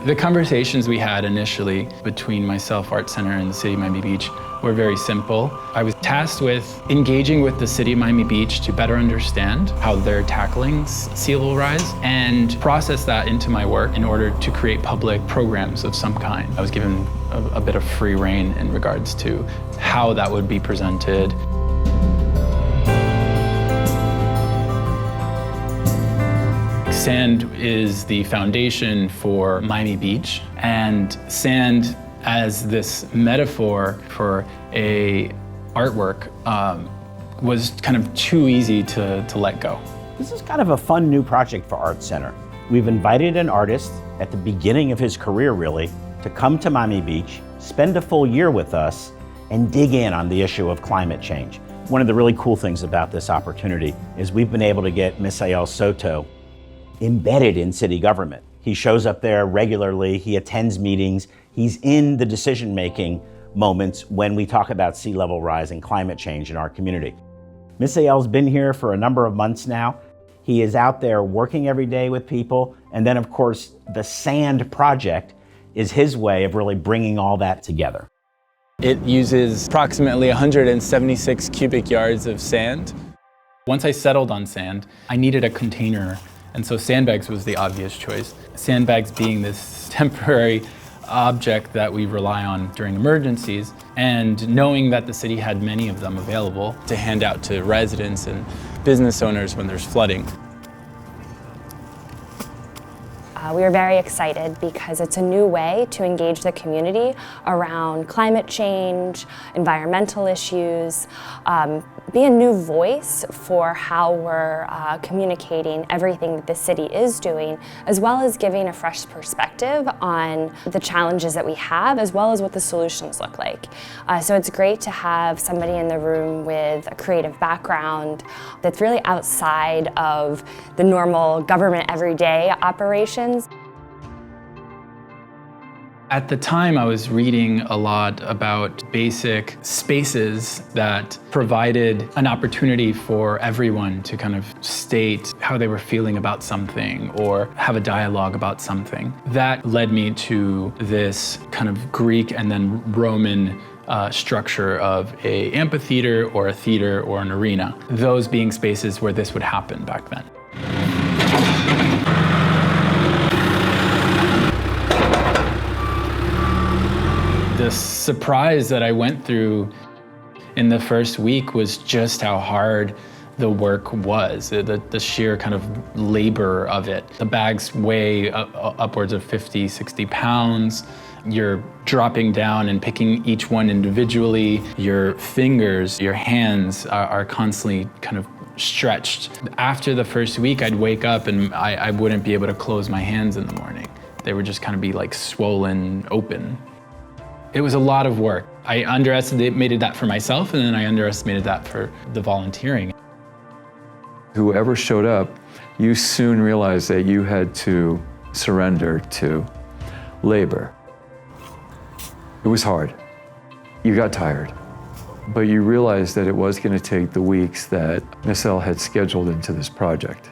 The conversations we had initially between myself, Art Center, and the City of Miami Beach were very simple. I was tasked with engaging with the City of Miami Beach to better understand how they're tackling sea level rise and process that into my work in order to create public programs of some kind. I was given a bit of free rein in regards to how that would be presented. Sand is the foundation for Miami Beach, and sand as this metaphor for a artwork was kind of too easy to let go. This is kind of a fun new project for Art Center. We've invited an artist at the beginning of his career, really, to come to Miami Beach, spend a full year with us, and dig in on the issue of climate change. One of the really cool things about this opportunity is we've been able to get Misael Soto embedded in city government. He shows up there regularly, he attends meetings, he's in the decision-making moments when we talk about sea level rise and climate change in our community. Misael's been here for a number of months now. He is out there working every day with people, and then of course the Sand Project is his way of really bringing all that together. It uses approximately 176 cubic yards of sand. Once I settled on sand, I needed a container. And so sandbags was the obvious choice. Sandbags being this temporary object that we rely on during emergencies, and knowing that the city had many of them available to hand out to residents and business owners when there's flooding. We are very excited because it's a new way to engage the community around climate change, environmental issues, be a new voice for how we're communicating everything that the city is doing, as well as giving a fresh perspective on the challenges that we have, as well as what the solutions look like. So it's great to have somebody in the room with a creative background that's really outside of the normal government everyday operations. At the time, I was reading a lot about basic spaces that provided an opportunity for everyone to kind of state how they were feeling about something or have a dialogue about something. That led me to this kind of Greek and then Roman structure of an amphitheater or a theater or an arena, those being spaces where this would happen back then. The surprise that I went through in the first week was just how hard the work was, the sheer kind of labor of it. The bags weigh upwards of 50, 60 pounds. You're dropping down and picking each one individually. Your fingers, your hands are constantly kind of stretched. After the first week, I'd wake up and I wouldn't be able to close my hands in the morning. They would just kind of be like swollen open. It was a lot of work. I underestimated that for myself, and then I underestimated that for the volunteering. Whoever showed up, you soon realized that you had to surrender to labor. It was hard. You got tired. But you realized that it was going to take the weeks that Misael had scheduled into this project.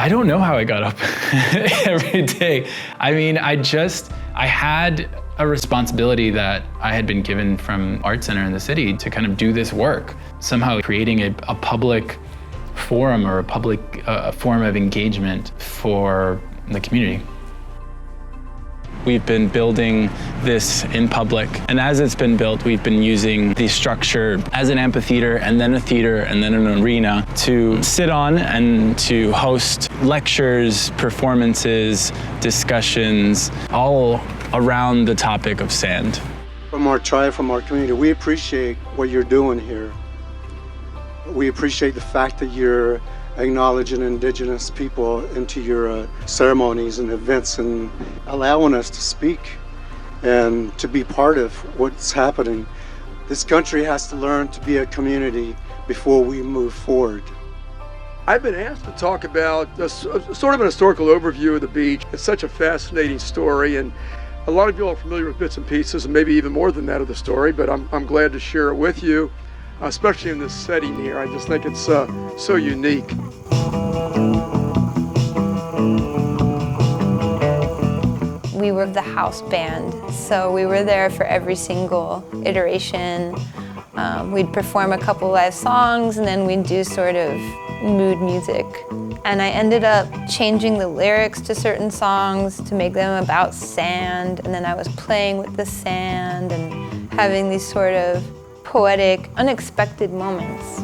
I don't know how I got up every day. I mean, I had a responsibility that I had been given from Art Center in the city to kind of do this work, somehow creating a public forum or a public form of engagement for the community. We've been building this in public, and as it's been built, we've been using the structure as an amphitheater and then a theater and then an arena to sit on and to host lectures, performances, discussions, all around the topic of sand. From our tribe, from our community, we appreciate what you're doing here. We appreciate the fact that you're acknowledging indigenous people into your ceremonies and events and allowing us to speak and to be part of what's happening. This country has to learn to be a community before we move forward. I've been asked to talk about sort of an historical overview of the beach. It's such a fascinating story, and a lot of you are familiar with bits and pieces, and maybe even more than that of the story, but I'm glad to share it with you, especially in this setting here. I just think it's so unique. we were the house band, so we were there for every single iteration. We'd perform a couple live songs, and then we'd do sort of mood music. And I ended up changing the lyrics to certain songs to make them about sand, and then I was playing with the sand and having these sort of poetic, unexpected moments.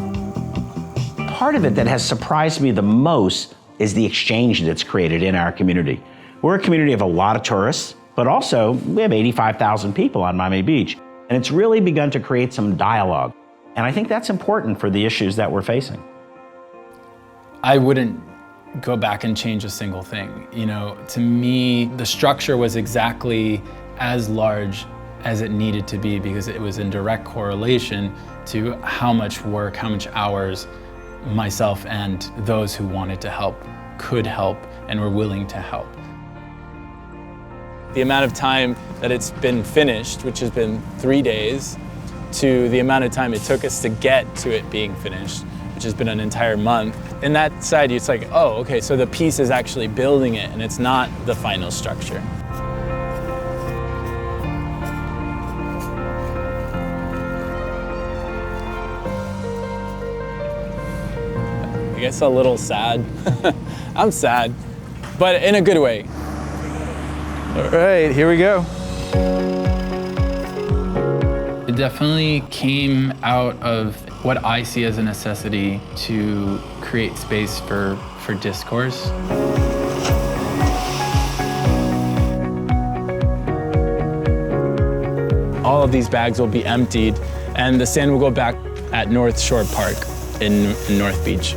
Part of it that has surprised me the most is the exchange that's created in our community. We're a community of a lot of tourists, but also we have 85,000 people on Miami Beach, and it's really begun to create some dialogue. And I think that's important for the issues that we're facing. I wouldn't go back and change a single thing. You know, to me, the structure was exactly as large as it needed to be because it was in direct correlation to how much work, how much hours myself and those who wanted to help could help and were willing to help. The amount of time that it's been finished, which has been 3 days, to the amount of time it took us to get to it being finished, which has been an entire month. In that side, it's like, oh, okay, so the piece is actually building it and it's not the final structure. I guess a little sad. I'm sad, but in a good way. All right, here we go. It definitely came out of what I see as a necessity to create space for discourse. All of these bags will be emptied and the sand will go back at North Shore Park in North Beach.